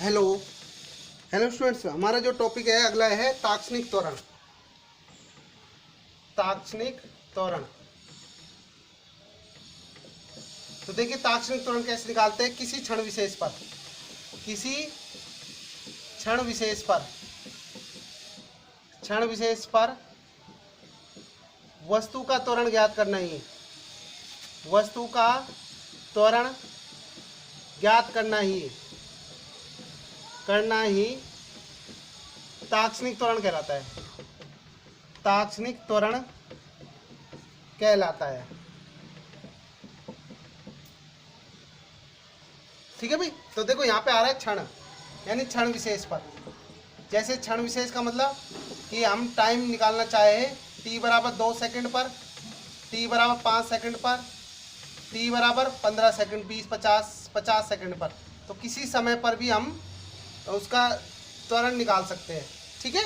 Hello hello students, हमारा जो topic है अगला है ताक्षणिक त्वरण। ताक्षणिक त्वरण। तो देखिए ताक्षणिक त्वरण कैसे निकालते हैं। किसी क्षण विशेष पर वस्तु का त्वरण ज्ञात करना ही ताक्षणिक त्वरण कहलाता है। ठीक है भाई। तो देखो यहाँ पे आ रहा है क्षण, यानी क्षण विशेष पर। जैसे क्षण विशेष का मतलब कि हम टाइम निकालना चाहे t बराबर 2 सेकंड पर, t बराबर 5 सेकंड पर, t बराबर 15 सेकंड, 20, 50 सेकंड पर। तो किसी समय पर भी हम उसका त्वरण निकाल सकते हैं। ठीक है।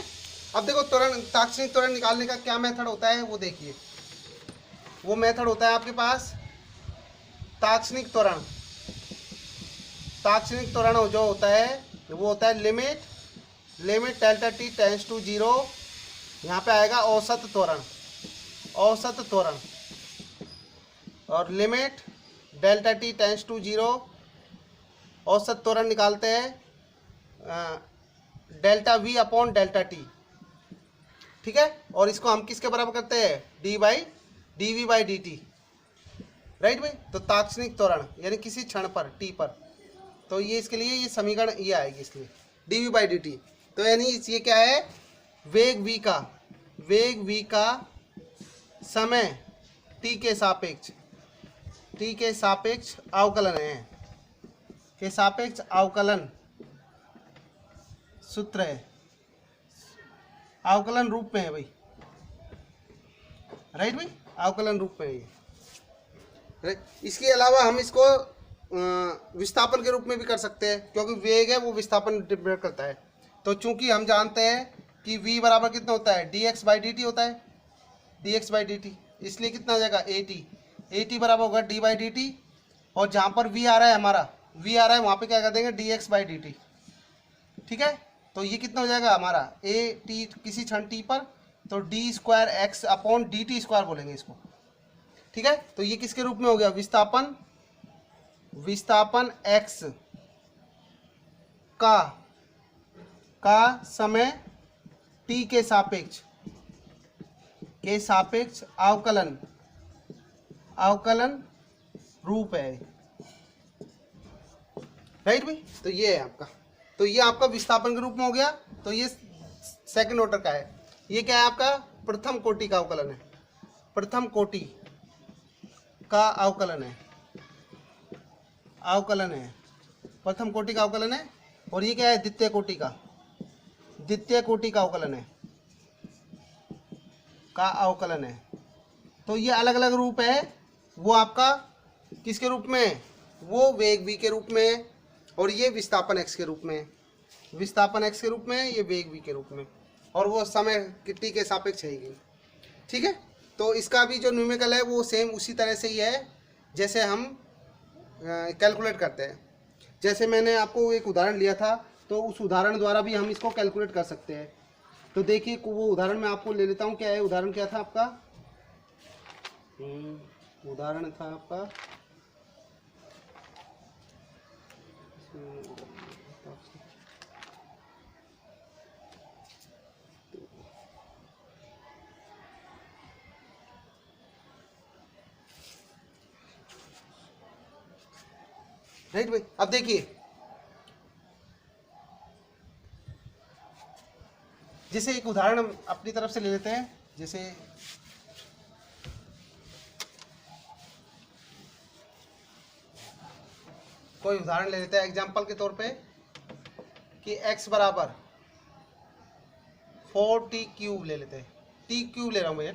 अब देखो ताक्षणिक त्वरण निकालने का क्या मेथड होता है वो देखिए। वो मेथड होता है आपके पास ताक्षणिक त्वरण जो होता है वो होता है limit delta T tends to 0। यहाँ पे आएगा औसत त्वरण और limit delta T tends to 0। औसत त्वरण निकालते हैं delta V upon delta T. ठीक है। और इसको हम किसके बराबर करते हैं, D V by D T. Right भाई। तो ताक्षणिक त्वरण यानी किसी क्षण पर टी पर, तो ये इसके लिए ये समीकरण ये आएगी, इसलिए D V by D T. तो यानी ये क्या है, वेग वी का समय टी के सापेक्ष अवकलन सूत्र है, अवकलन रूप में है भाई। राइट भाई, अवकलन रूप में है ये। इसके अलावा हम इसको विस्थापन के रूप में भी कर सकते हैं, क्योंकि वेग है वो विस्थापन डिपेंड करता है। तो चूंकि हम जानते हैं कि v बराबर कितना होता है, dx बाई डी टी होता है, dx बाई डी टी। इसलिए कितना आ जाएगा at बराबर होगा d बाई डी टी। और जहाँ पर v आ रहा है वहाँ पे क्या कर देंगे, dx बाई डी टी। ठीक है। तो ये कितना हो जाएगा हमारा a t किसी क्षण t पर, तो d square x upon D T square बोलेंगे इसको। ठीक है। तो ये किसके रूप में हो गया, विस्थापन x का समय t के सापेक्ष अवकलन रूप है। राइट भाई। तो ये है आपका, तो ये आपका विस्थापन के रूप में हो गया। तो ये सेकंड ऑर्डर का है। ये क्या है आपका, प्रथम कोटि का अवकलन है, प्रथम कोटि का अवकलन है। और ये क्या है, द्वितीय कोटि का अवकलन है। तो ये अलग अलग रूप है। वो आपका किसके रूप में, वो वेग v के रूप में, और ये विस्थापन x के रूप में, ये वेग v के रूप में, और वो समय t के सापेक्ष है ही। ठीक है। तो इसका भी जो न्यूमेरिकल है वो सेम उसी तरह से ही है जैसे हम कैलकुलेट करते हैं। जैसे मैंने आपको एक उदाहरण लिया था, तो उस उदाहरण द्वारा भी हम इसको कैलकुलेट कर सकते हैं। तो देखिए वो उदाहरण मैं आपको ले लेता हूँ। क्या है उदाहरण, क्या था आपका, उदाहरण था आपका राइट भाई। अब देखिए जैसे एक उदाहरण हम अपनी तरफ से ले लेते हैं। जैसे कोई उदाहरण ले लेते हैं एग्जांपल के तौर पे कि x बराबर 4t क्यूब ले लेते हैं। t क्यूब ले रहा हूँ मैं,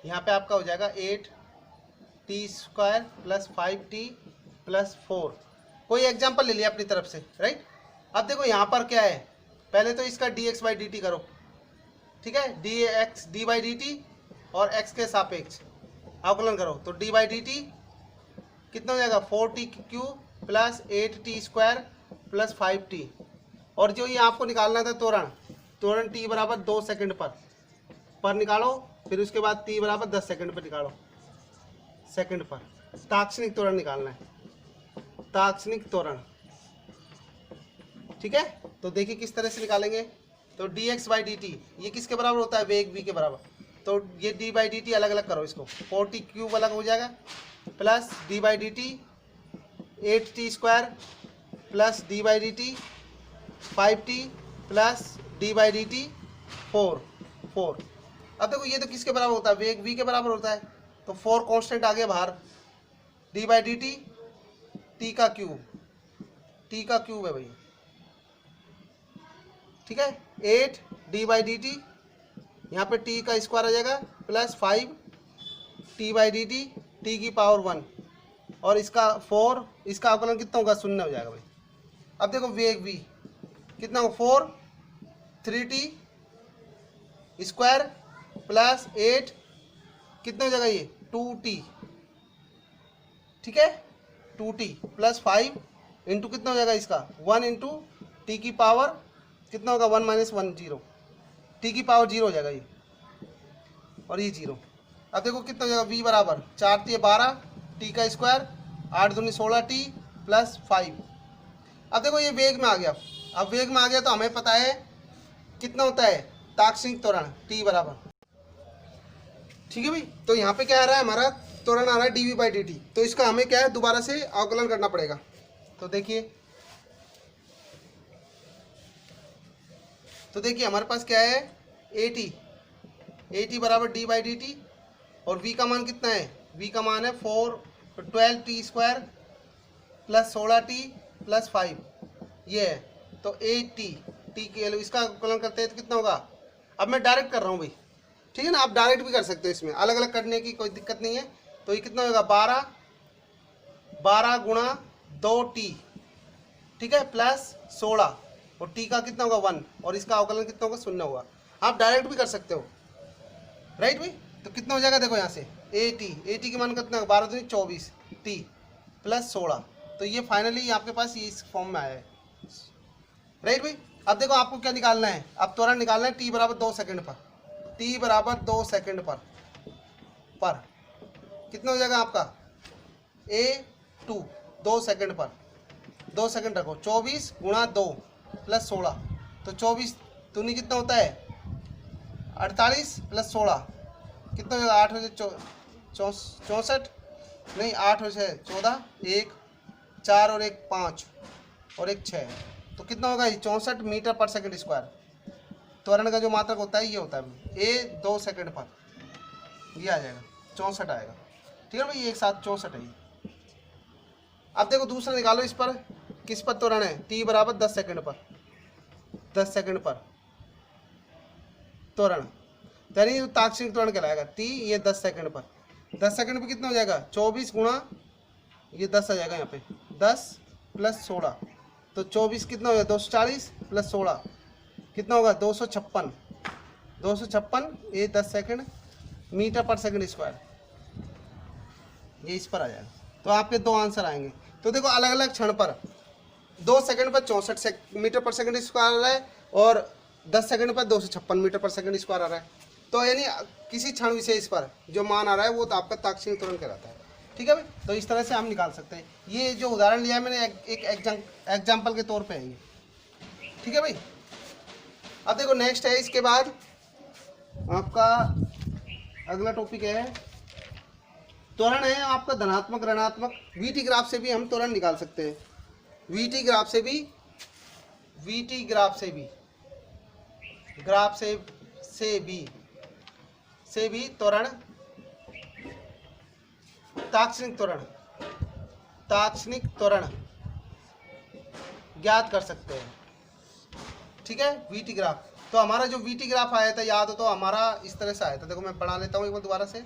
यहाँ पे आपका हो जाएगा 8t square plus 5t plus 4। कोई एग्जांपल ले लिया अपनी तरफ से। राइट। अब देखो यहाँ पर क्या है, पहले तो इसका dx बाई डी टी करो। ठीक है। डी बाई डी टी और x के सापेक्ष अवकलन करो। तो d बाई डी टी कितना हो जाएगा, 4t cube plus 8t square plus 5t। और जो ये आपको निकालना था त्वरण, त्वरण t बराबर 2 सेकंड पर निकालो, फिर उसके बाद t बराबर 10 सेकंड पर निकालो, सेकंड पर। तात्क्षणिक त्वरण निकालना है, तात्क्षणिक त्वरण। ठीक है, तो देखिए किस तरह से निकालेंगे। तो dx बाई dt ये किसके बराबर होता है, वेग v के बराबर। तो ये d बाई dt अलग अलग करो इसको, 40 क्यूब अलग हो जाएगा, plus d by dt 8t square, plus d by dt 5t, plus d by dt 4। अब देखो ये तो किसके बराबर होता है, वेग v के बराबर होता है। तो 4 कांस्टेंट आ गया बाहर, d बाई dt t का क्यूब है भाई। ठीक है, 8 d बाई डी टी, यहाँ पे t का स्क्वायर आ जाएगा, plus 5 t by D T, T की पावर 1, और इसका 4, इसका अवकलन कितना होगा, 0 हो जाएगा भाई। अब देखो वेग v कितना होगा, 4 3t स्क्वायर प्लस 8 कितना हो जाएगा ये 2t। ठीक है, 2t प्लस 5 इंटू कितना हो जाएगा इसका 1 इंटू टी की पावर कितना होगा 1 माइनस 1 0, टी की पावर 0 हो जाएगा ये, और ये 0। अब देखो कितना हो जाएगा v बराबर 4 × 12 टी का स्क्वायर 8 दूनी 16t प्लस 5। अब देखो ये वेग में आ गया, अब वेग में आ गया तो हमें पता है कितना होता है तात्क्षणिक त्वरण t बराबर। ठीक है भाई, तो यहाँ पे क्या आ रहा है, हमारा त्वरण आ रहा है dv बाई dt। तो इसका हमें क्या है, दोबारा से अवकलन करना पड़ेगा। तो देखिए हमारे पास क्या है, at बराबर d बाई डी टी, और v का मान कितना है, v का मान है 12t square plus 16t plus 5, ये है। तो 8t, t की वैल्यू, इसका अवकलन करते हैं तो कितना होगा। अब मैं डायरेक्ट कर रहा हूँ भाई, ठीक है ना, आप डायरेक्ट भी कर सकते हो, इसमें अलग अलग करने की कोई दिक्कत नहीं है। तो ये कितना होगा 12 गुणा 2t, ठीक है, प्लस 16, और t का कितना होगा 1, और इसका अवकलन कितना होगा 0 होगा। आप डायरेक्ट भी कर सकते हो, राइट भाई। तो कितना हो जाएगा, देखो यहाँ से at की मान कितना, 12 दूनी 24 t प्लस 16। तो ये फाइनली आपके पास ये इस फॉर्म में आया है, राइट भाई। अब देखो आपको क्या निकालना है, अब त्वरण निकालना है t बराबर 2 सेकंड पर, t बराबर 2 सेकंड पर कितना हो जाएगा आपका a2, 2 सेकंड पर, 2 सेकंड रखो, 24 गुणा 2 प्लस 16। तो 24 दूनी कितना होता है 48 प्लस 16 कितना हो जाएगा, 8 हो जाए 64, नहीं 8 हो जाए 14, 1 4 और 1 5 और 1 6, तो कितना होगा 64 मीटर पर सेकंड स्क्वायर। त्वरण का जो मात्रक होता है ये होता है a 2 सेकंड पर, ये आ जाएगा 64 आएगा। ठीक है भाई, एक साथ 64 है ये। अब देखो दूसरा निकालो, इस पर किस पर त्वरण है, t बराबर 10 सेकंड पर, 10 सेकंड पर त्वरण, यानी तात्क्षणिक त्वरण कहलाएगा। t ये 10 सेकंड पर, 10 सेकंड पर कितना हो जाएगा 24 गुणा ये 10 आ जाएगा यहाँ पे 10 प्लस 16, तो 24 कितना हो जाएगा 240 प्लस 16 कितना होगा 256, 256 ये 10 सेकंड मीटर पर सेकंड स्क्वायर, ये इस पर आ जाएगा। तो आपके दो आंसर आएंगे। तो देखो अलग अलग क्षण पर 2 सेकंड पर 64 मीटर पर सेकंड स्क्वायर आ रहा है, और 10 सेकंड पर 256 मीटर पर सेकंड स्क्वायर आ रहा है। तो यानी किसी क्षण विशेष पर जो मान आ रहा है वो तो आपका तात्क्षणिक त्वरण कहलाता है। ठीक है भाई, तो इस तरह से हम निकाल सकते हैं। ये जो उदाहरण लिया है मैंने एक एग्जाम्पल के तौर पर है ये। ठीक है भाई, अब देखो नेक्स्ट है, इसके बाद आपका अगला टॉपिक है त्वरण है आपका धनात्मक ऋणात्मक। वीटी ग्राफ से भी हम त्वरण निकाल सकते हैं, वीटी ग्राफ से भी ग्राफ से भी त्वरण, तात्क्षणिक त्वरण ज्ञात कर सकते हैं। ठीक है, वीटी ग्राफ, तो हमारा जो वीटी ग्राफ आया था याद हो तो हमारा इस तरह से आया था। देखो मैं पढ़ा लेता हूँ एक बार दोबारा से।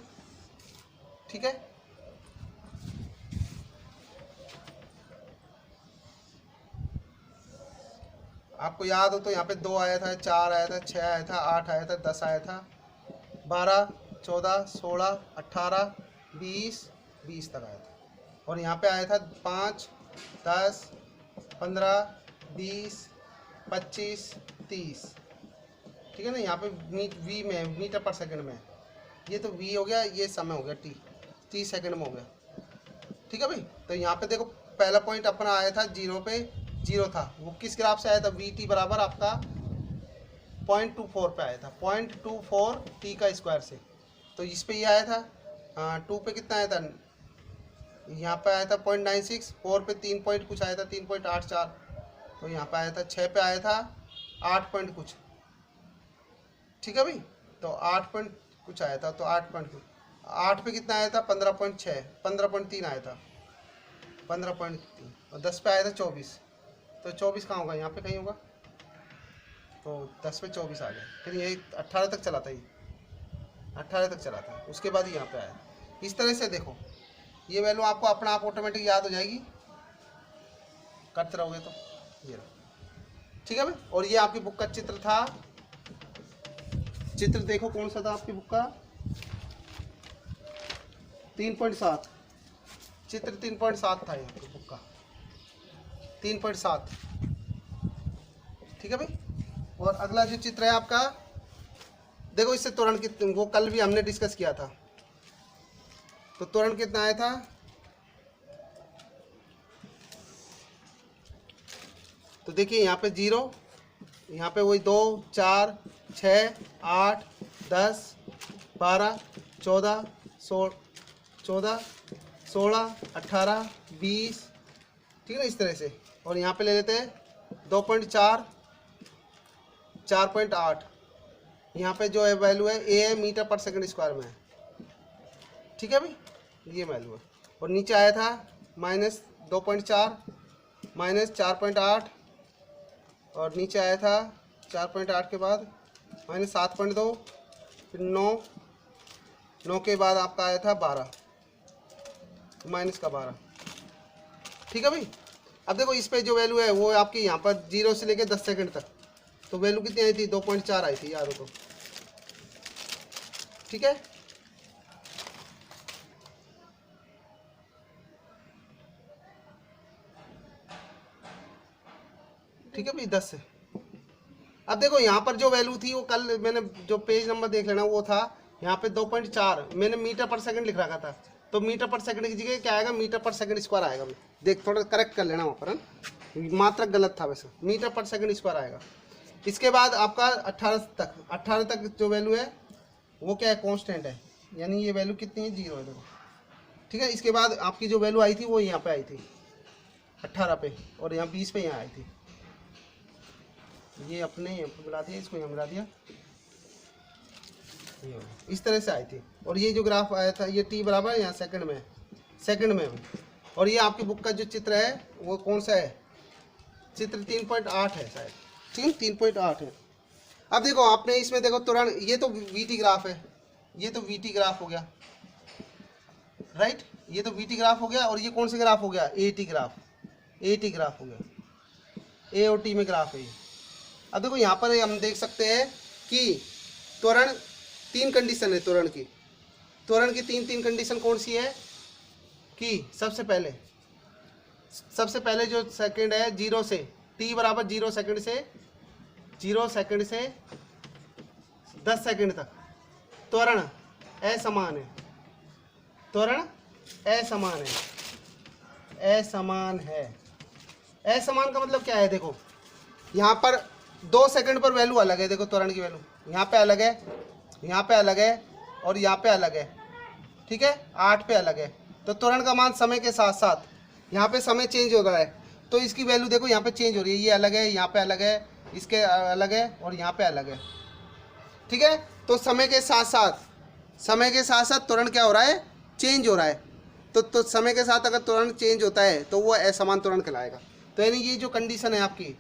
ठीक है, आपको याद हो तो यहाँ पे 2 आया था, 4 आया था, 6 आया था, 8 आया था, 10 आया था, 12 14 16 18 20 तक आया था, और यहाँ पे आया था 5 10 15 20 25, 30, ठीक है ना। यहाँ पे वी में मीटर पर सेकंड में, ये तो वी हो गया, ये समय हो गया टी, 30 सेकंड में हो गया, ठीक है भाई। तो यहाँ पे देखो पहला पॉइंट अपना आया था 0 पे, 0 था, वो किस ग्राफ से आया था, वी टी बराबर आपका 0.24 पे आया था, 0.24 टी का स्क्वायर से। तो इस पे ये आया था 2 पे कितना आया था, यहाँ पे आया था 0.96, 4 पे 3 पॉइंट कुछ आया था 3.84, तो यहाँ पे आया था 6 पे आया था 8 पॉइंट कुछ, ठीक है भाई। तो 8 पॉइंट कुछ आया था, तो 8 पॉइंट कुछ, 8 पे कितना आया था 15.6, 15.3 आया था, 15.3, और 10 पे आया था 24, तो 24 कहाँ होगा, यहाँ पे कहीं होगा, तो 10 पे 24 आ गया। फिर ये 18 तक चला था, ये 18 तक चला था, उसके बाद यहाँ पे आया। इस तरह से देखो ये वैल्यू आपको अपना आप ऑटोमेटिक याद हो जाएगी, करते रहोगे तो ये रहा, ठीक है भाई। और ये आपकी बुक का चित्र था, चित्र देखो कौन सा था आपकी बुक का, 3.7, चित्र 3.7 था ये आपकी बुक का, 3.7, ठीक है भाई। और अगला जो चित्र है आपका, देखो इससे त्वरण कितने, वो कल भी हमने डिस्कस किया था, तो त्वरण कितना आया था, तो देखिए यहाँ पे 0, यहाँ पे वही 2, 4, 6, 8, 10, 12, 14, 16, 18, 20, ठीक है ना, इस तरह से। और यहाँ पे ले लेते हैं 2.4, 4.8, यहाँ पे जो है वैल्यू है ए है मीटर पर सेकंड स्क्वायर में है, ठीक है भाई, ये वैल्यू है। और नीचे आया था -2.4, -4.8, और नीचे आया था 4.8 के बाद -7.2, फिर 9 के बाद आपका आया था 12, -12, ठीक है भाई। अब देखो इस पे जो वैल्यू है वो आपकी यहाँ पर 0 से लेके 10 सेकंड तक, तो वैल्यू कितनी आई थी, 2.4 आई थी यार, तो ठीक है। ठीक है भाई 10 से। अब देखो यहाँ पर जो वैल्यू थी वो कल मैंने जो पेज नंबर देख लेना वो था यहाँ पे 2.4, मैंने मीटर पर सेकंड लिख रखा था, तो मीटर पर सेकंड की जगह क्या आएगा, मीटर पर सेकंड स्क्वायर आएगा। देख थोड़ा करेक्ट कर लेना वहाँ पर, मात्रक गलत था वैसे, मीटर पर सेकंड स्क्वायर आएगा। इसके बाद आपका 18 तक जो वैल्यू है वो क्या है, कॉन्स्टेंट है, यानी ये वैल्यू कितनी है, 0 है देखो, ठीक है। इसके बाद आपकी जो वैल्यू आई थी वो यहाँ पे आई थी 18 पे, और यहाँ 20 पे यहाँ आई थी, ये अपने यहाँ पे मिला दिया, इसको यहाँ मिला दिया, ये इस तरह से आई थी। और ये जो ग्राफ आया था ये टी बराबर यहाँ सेकंड में, और ये आपकी बुक का जो चित्र है वो कौन सा है, चित्र 3.8 है शायद, ठीक, 3.8 है। अब देखो आपने इसमें देखो तुरंत, ये तो वीटी ग्राफ है, ये तो वीटी ग्राफ हो गया, राइट, ये तो वीटी ग्राफ हो गया, और ये कौन सा ग्राफ हो गया, एटी ग्राफ हो गया, ए और टी में ग्राफ है ये। अब देखो यहाँ पर हम देख सकते हैं कि त्वरण 3 कंडीशन है, त्वरण की तीन कंडीशन कौन सी है, कि सबसे पहले जो सेकंड है 0 से, t बराबर 0 सेकंड से 10 सेकंड तक त्वरण असमान है, असमान का मतलब क्या है, देखो यहाँ पर 2 सेकंड पर वैल्यू अलग है, देखो त्वरण की वैल्यू यहाँ पे अलग है, यहाँ पे अलग है, और यहाँ पे अलग है, ठीक है, 8 पे अलग है। तो त्वरण का मान समय के साथ साथ यहाँ पे समय चेंज हो रहा है, तो इसकी वैल्यू देखो यहाँ पे चेंज हो रही है, ये अलग है, यहाँ पे अलग है, इसके अलग है, और यहाँ पे अलग है, ठीक है। तो समय के साथ साथ त्वरण क्या हो रहा है, चेंज हो रहा है। तो समय के साथ अगर त्वरण चेंज होता है तो वो असमान त्वरण कहलाएगा। तो यानी ये जो कंडीशन है आपकी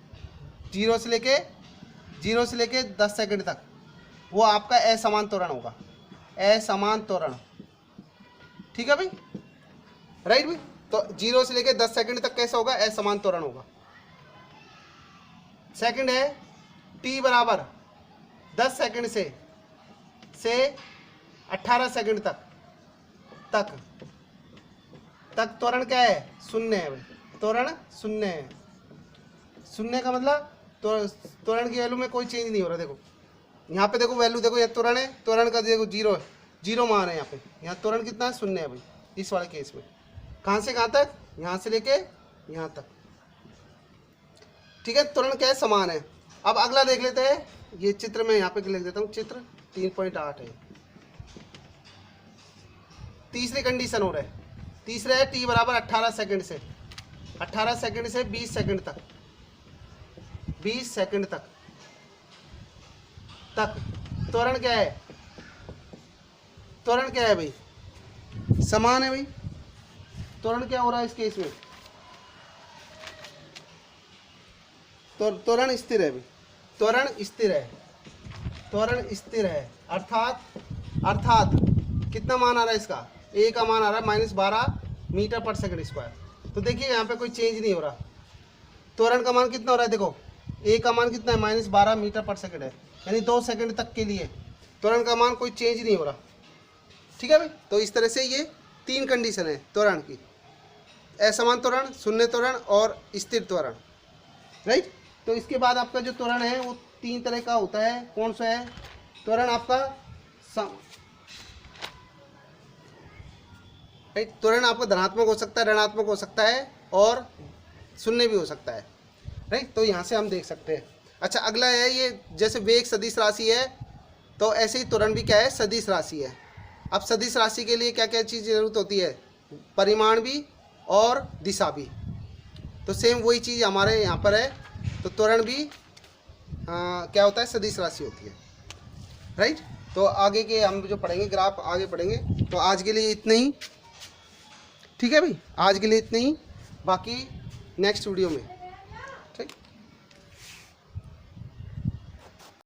0 से लेके 10 सेकंड तक, वो आपका असमान त्वरण होगा, असमान त्वरण, ठीक है भाई, राइट भाई। तो 0 से लेके 10 सेकंड तक कैसा होगा, असमान त्वरण होगा। सेकंड है t बराबर 10 सेकंड से 18 सेकंड तक त्वरण क्या है, शून्य है भाई, त्वरण शून्य है। शून्य का मतलब तो त्वरण की वैल्यू में कोई चेंज नहीं हो रहा। देखो यहाँ पे देखो वैल्यू देखो, यहाँ त्वरण है, त्वरण का देखो जीरो है, जीरो मान है यहाँ पे। यहाँ त्वरण कितना है? शून्य है भाई इस वाले केस में। कहाँ से कहाँ तक? यहाँ से लेके यहाँ तक। ठीक है, त्वरण क्या है? समान है। अब अगला देख लेते हैं, ये चित्र में यहाँ पे लिख देता हूँ, चित्र 3.8 है। तीसरी कंडीशन हो रहा है, तीसरा है t बराबर 18 सेकंड से, 18 सेकंड से 20 सेकंड तक, 20 सेकंड तक त्वरण क्या है? त्वरण क्या है भाई? समान है भाई। त्वरण क्या हो रहा है इस केस में? तो त्वरण स्थिर है भाई, त्वरण स्थिर है, त्वरण स्थिर है। अर्थात कितना मान आ रहा है इसका? ए का मान आ रहा है -12 मीटर पर सेकंड स्क्वायर। तो देखिए यहाँ पे कोई चेंज नहीं हो रहा। त्वरण का मान कितना हो रहा है? देखो ए का मान कितना है? -12 मीटर पर सेकंड है, यानी 2 सेकंड तक के लिए त्वरण का मान कोई चेंज नहीं हो रहा। ठीक है भाई, तो इस तरह से ये 3 कंडीशन है त्वरण की, असमान त्वरण, शून्य त्वरण और स्थिर त्वरण। राइट। तो इसके बाद आपका जो त्वरण है वो 3 तरह का होता है। कौन सा है? त्वरण आपका राइट, त्वरण आपका धनात्मक हो सकता है, ऋणात्मक हो सकता है और शून्य भी हो सकता है। राइट, तो यहाँ से हम देख सकते हैं। अच्छा, अगला है ये, जैसे वेग सदिश राशि है तो ऐसे ही त्वरण भी क्या है? सदिश राशि है। अब सदिश राशि के लिए क्या क्या चीज़ जरूरत होती है? परिमाण भी और दिशा भी। तो सेम वही चीज़ हमारे यहाँ पर है। तो त्वरण भी क्या होता है? सदिश राशि होती है। राइट। तो आगे के हम जो पढ़ेंगे ग्राफ आगे पढ़ेंगे। तो आज के लिए इतना ही। ठीक है भाई, आज के लिए इतना ही, बाकी नेक्स्ट वीडियो में।